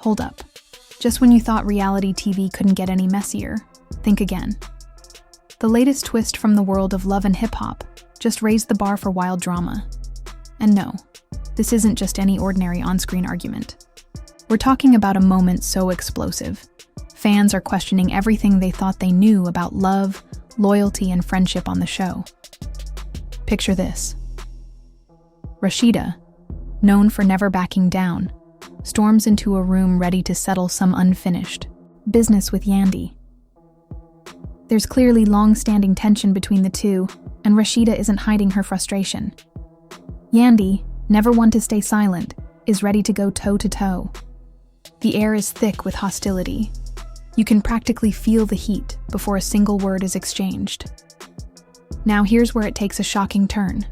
Hold up. Just when you thought reality TV couldn't get any messier, think again. The latest twist from the world of love and hip-hop just raised the bar for wild drama. And no, this isn't just any ordinary on-screen argument. We're talking about a moment so explosive. Fans are questioning everything they thought they knew about love, loyalty, and friendship on the show. Picture this. Rasheeda, known for never backing down, storms into a room ready to settle some unfinished business with Yandy. There's clearly long-standing tension between the two, and Rasheeda isn't hiding her frustration. Yandy, never one to stay silent, is ready to go toe-to-toe. The air is thick with hostility. You can practically feel the heat before a single word is exchanged. Now here's where it takes a shocking turn.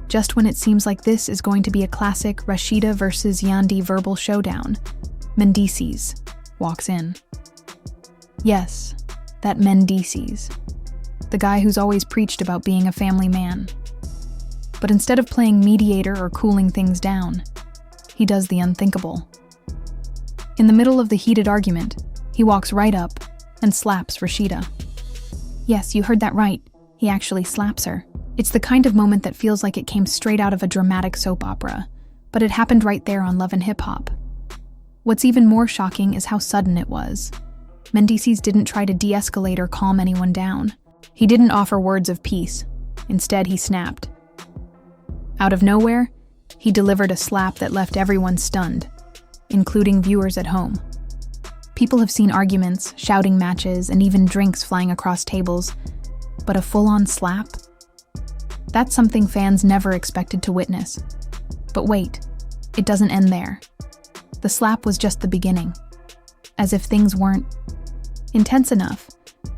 Just when it seems like this is going to be a classic Rasheeda versus Yandy verbal showdown, Mendeecees walks in. Yes, that Mendeecees, the guy who's always preached about being a family man. But instead of playing mediator or cooling things down, he does the unthinkable. In the middle of the heated argument, he walks right up and slaps Rasheeda. Yes, you heard that right. He actually slaps her. It's the kind of moment that feels like it came straight out of a dramatic soap opera, but it happened right there on Love and Hip Hop. What's even more shocking is how sudden it was. Mendeecees didn't try to de-escalate or calm anyone down. He didn't offer words of peace. Instead, he snapped. Out of nowhere, he delivered a slap that left everyone stunned, including viewers at home. People have seen arguments, shouting matches, and even drinks flying across tables, but a full-on slap? That's something fans never expected to witness. But wait, it doesn't end there. The slap was just the beginning. As if things weren't intense enough,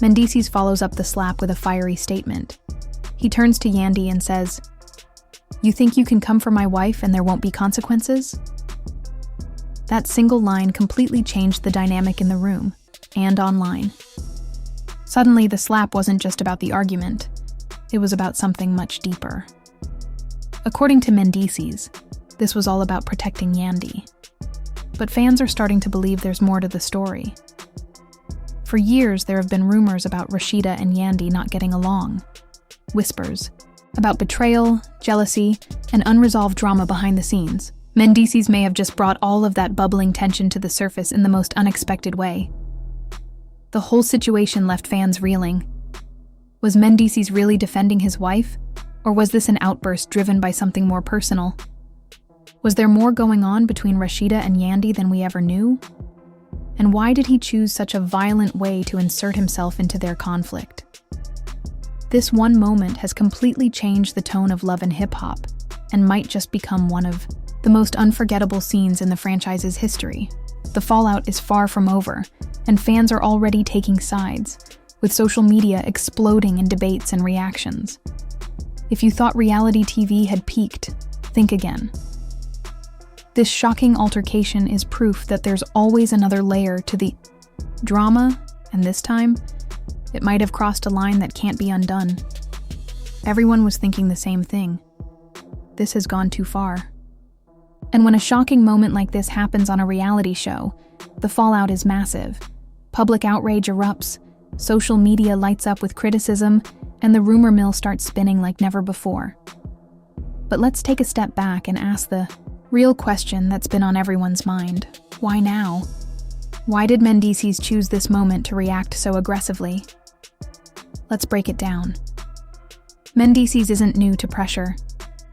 Mendeecees follows up the slap with a fiery statement. He turns to Yandy and says, "You think you can come for my wife and there won't be consequences?" That single line completely changed the dynamic in the room and online. Suddenly, the slap wasn't just about the argument. It was about something much deeper. According to Mendeecees, this was all about protecting Yandy. But fans are starting to believe there's more to the story. For years, there have been rumors about Rasheeda and Yandy not getting along. Whispers about betrayal, jealousy, and unresolved drama behind the scenes. Mendeecees may have just brought all of that bubbling tension to the surface in the most unexpected way. The whole situation left fans reeling. Was Mendeecees really defending his wife, or was this an outburst driven by something more personal? Was there more going on between Rasheeda and Yandy than we ever knew? And why did he choose such a violent way to insert himself into their conflict? This one moment has completely changed the tone of Love and Hip Hop, and might just become one of the most unforgettable scenes in the franchise's history. The fallout is far from over, and fans are already taking sides, with social media exploding in debates and reactions. If you thought reality TV had peaked, think again. This shocking altercation is proof that there's always another layer to the drama, and this time, it might have crossed a line that can't be undone. Everyone was thinking the same thing. This has gone too far. And when a shocking moment like this happens on a reality show, the fallout is massive. Public outrage erupts, social media lights up with criticism, and the rumor mill starts spinning like never before. But let's take a step back and ask the real question that's been on everyone's mind. Why now? Why did Mendeecees choose this moment to react so aggressively? Let's break it down. Mendeecees isn't new to pressure.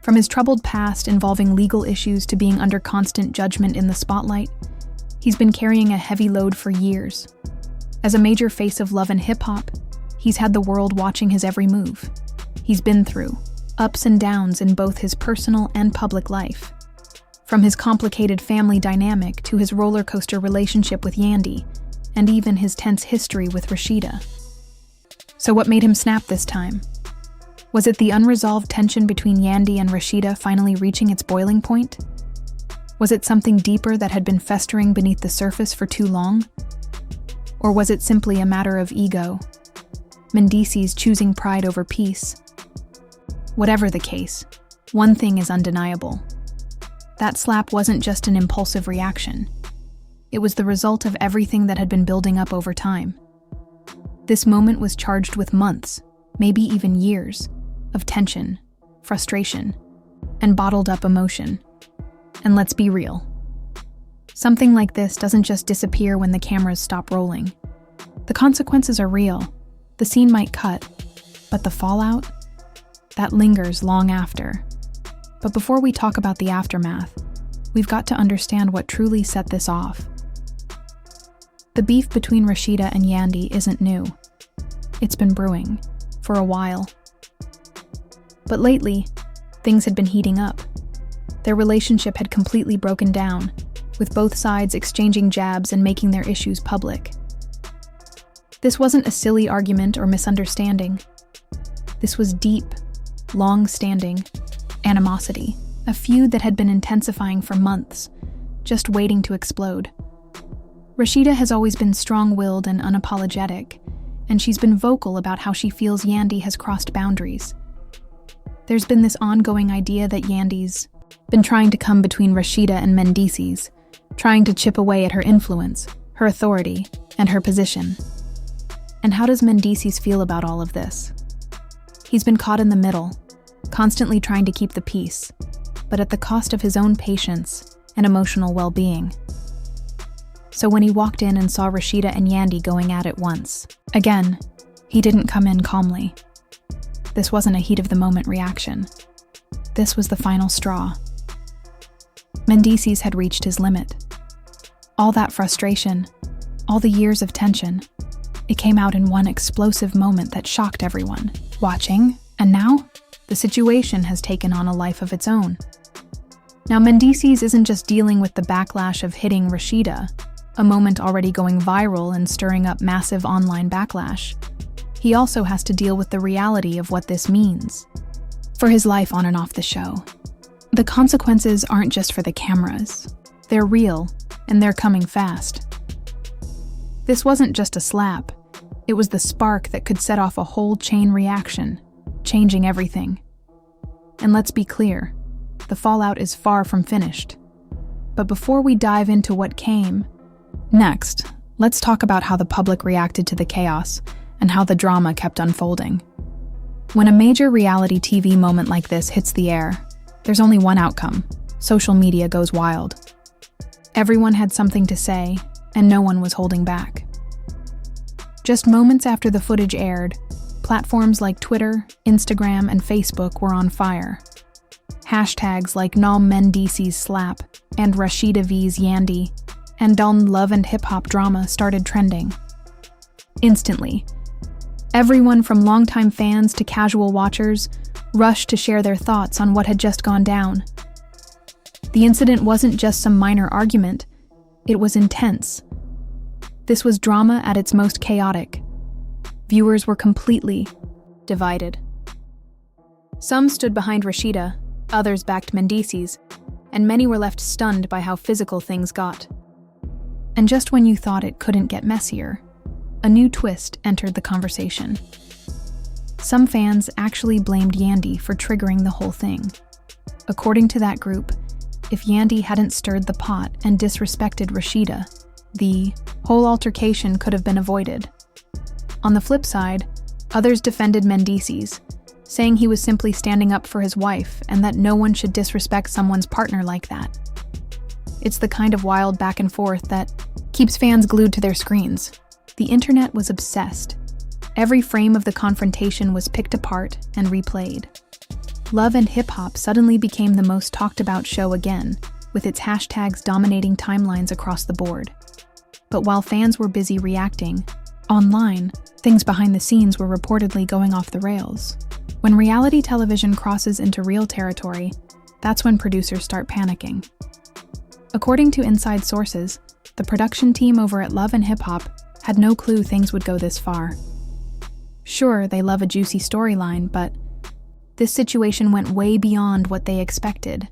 From his troubled past involving legal issues to being under constant judgment in the spotlight, he's been carrying a heavy load for years. As a major face of Love and Hip Hop, he's had the world watching his every move. He's been through ups and downs in both his personal and public life. From his complicated family dynamic to his roller coaster relationship with Yandy, and even his tense history with Rasheeda. So what made him snap this time? Was it the unresolved tension between Yandy and Rasheeda finally reaching its boiling point? Was it something deeper that had been festering beneath the surface for too long? Or was it simply a matter of ego? Mendeecees choosing pride over peace? Whatever the case, one thing is undeniable. That slap wasn't just an impulsive reaction. It was the result of everything that had been building up over time. This moment was charged with months, maybe even years, of tension, frustration, and bottled up emotion. And let's be real. Something like this doesn't just disappear when the cameras stop rolling. The consequences are real. The scene might cut, but the fallout? That lingers long after. But before we talk about the aftermath, we've got to understand what truly set this off. The beef between Rasheeda and Yandy isn't new. It's been brewing for a while. But lately, things had been heating up. Their relationship had completely broken down, with both sides exchanging jabs and making their issues public. This wasn't a silly argument or misunderstanding. This was deep, long-standing animosity, a feud that had been intensifying for months, just waiting to explode. Rasheeda has always been strong-willed and unapologetic, and she's been vocal about how she feels Yandy has crossed boundaries. There's been this ongoing idea that Yandy's been trying to come between Rasheeda and Mendeecees, trying to chip away at her influence, her authority, and her position. And how does Mendeecees feel about all of this? He's been caught in the middle, constantly trying to keep the peace, but at the cost of his own patience and emotional well-being. So when he walked in and saw Rasheeda and Yandy going at it once, again, he didn't come in calmly. This wasn't a heat-of-the-moment reaction. This was the final straw. Mendeecees had reached his limit. All that frustration, all the years of tension, it came out in one explosive moment that shocked everyone watching, and now the situation has taken on a life of its own. Now, Mendeecees isn't just dealing with the backlash of hitting Rasheeda, a moment already going viral and stirring up massive online backlash. He also has to deal with the reality of what this means for his life on and off the show. The consequences aren't just for the cameras. They're real, and they're coming fast. This wasn't just a slap. It was the spark that could set off a whole chain reaction, changing everything. And let's be clear, the fallout is far from finished. But before we dive into what came next, let's talk about how the public reacted to the chaos and how the drama kept unfolding. When a major reality TV moment like this hits the air, there's only one outcome: social media goes wild. Everyone had something to say, and no one was holding back. Just moments after the footage aired, platforms like Twitter, Instagram, and Facebook were on fire. Hashtags like Mendeecees SLAP and Rasheeda vs Yandy and Don Love and Hip Hop Drama started trending. Instantly, everyone from longtime fans to casual watchers rushed to share their thoughts on what had just gone down. The incident wasn't just some minor argument, it was intense. This was drama at its most chaotic. Viewers were completely divided. Some stood behind Rasheeda, others backed Mendeecees, and many were left stunned by how physical things got. And just when you thought it couldn't get messier, a new twist entered the conversation. Some fans actually blamed Yandy for triggering the whole thing. According to that group, if Yandy hadn't stirred the pot and disrespected Rasheeda, the whole altercation could have been avoided. On the flip side, others defended Mendeecees, saying he was simply standing up for his wife and that no one should disrespect someone's partner like that. It's the kind of wild back and forth that keeps fans glued to their screens. The internet was obsessed. Every frame of the confrontation was picked apart and replayed. Love and Hip Hop suddenly became the most talked about show again, with its hashtags dominating timelines across the board. But while fans were busy reacting, online, things behind the scenes were reportedly going off the rails. When reality television crosses into real territory, that's when producers start panicking. According to inside sources, the production team over at Love and Hip Hop had no clue things would go this far. Sure, they love a juicy storyline, but this situation went way beyond what they expected.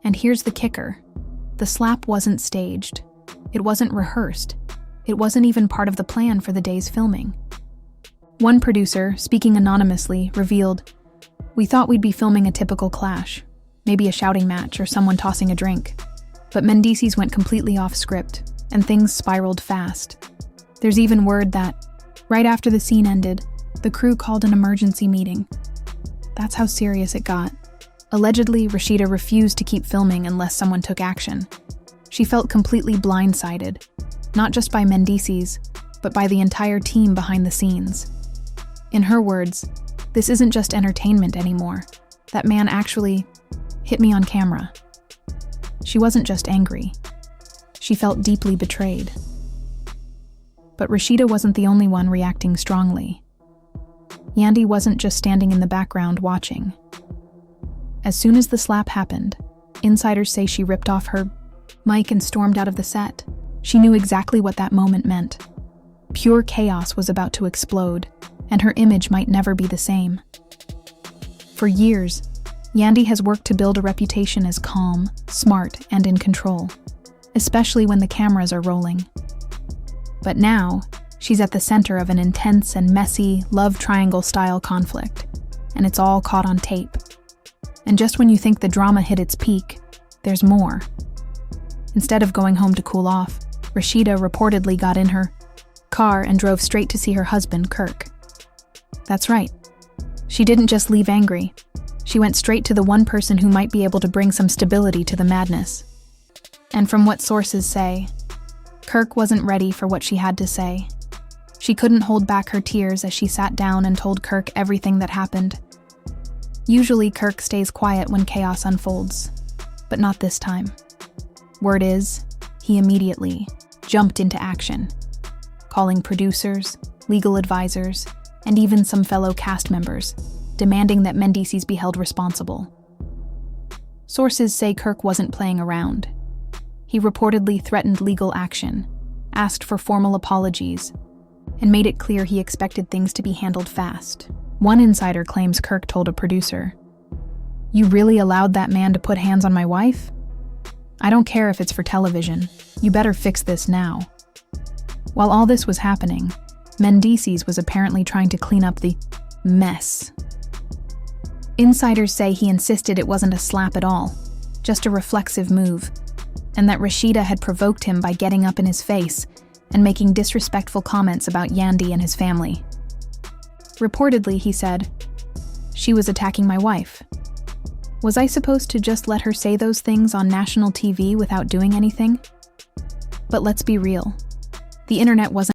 And here's the kicker. The slap wasn't staged. It wasn't rehearsed. It wasn't even part of the plan for the day's filming. One producer, speaking anonymously, revealed, "We thought we'd be filming a typical clash, maybe a shouting match or someone tossing a drink. But Mendeecees went completely off script. and things spiraled fast. There's even word that, right after the scene ended, the crew called an emergency meeting. That's how serious it got. Allegedly, Rasheeda refused to keep filming unless someone took action. She felt completely blindsided, not just by Mendeecees, but by the entire team behind the scenes. In her words, "This isn't just entertainment anymore. That man actually hit me on camera." She wasn't just angry. She felt deeply betrayed. But Rasheeda wasn't the only one reacting strongly. Yandy wasn't just standing in the background watching. As soon as the slap happened, insiders say she ripped off her mic and stormed out of the set. She knew exactly what that moment meant. Pure chaos was about to explode, and her image might never be the same. For years, Yandy has worked to build a reputation as calm, smart, and in control, especially when the cameras are rolling. But now, she's at the center of an intense and messy love triangle-style conflict, and it's all caught on tape. And just when you think the drama hit its peak, there's more. Instead of going home to cool off, Rasheeda reportedly got in her car and drove straight to see her husband, Kirk. That's right. She didn't just leave angry. She went straight to the one person who might be able to bring some stability to the madness. And from what sources say, Kirk wasn't ready for what she had to say. She couldn't hold back her tears as she sat down and told Kirk everything that happened. Usually Kirk stays quiet when chaos unfolds, but not this time. Word is, he immediately jumped into action, calling producers, legal advisors, and even some fellow cast members, demanding that Mendeecees be held responsible. Sources say Kirk wasn't playing around. He reportedly threatened legal action, asked for formal apologies, and made it clear he expected things to be handled fast. One insider claims Kirk told a producer, "You really allowed that man to put hands on my wife? I don't care if it's for television. You better fix this now." While all this was happening, Mendeecees was apparently trying to clean up the mess. Insiders say he insisted it wasn't a slap at all, just a reflexive move, and that Rasheeda had provoked him by getting up in his face and making disrespectful comments about Yandy and his family. Reportedly, he said, "She was attacking my wife. Was I supposed to just let her say those things on national TV without doing anything?" But let's be real. The internet wasn't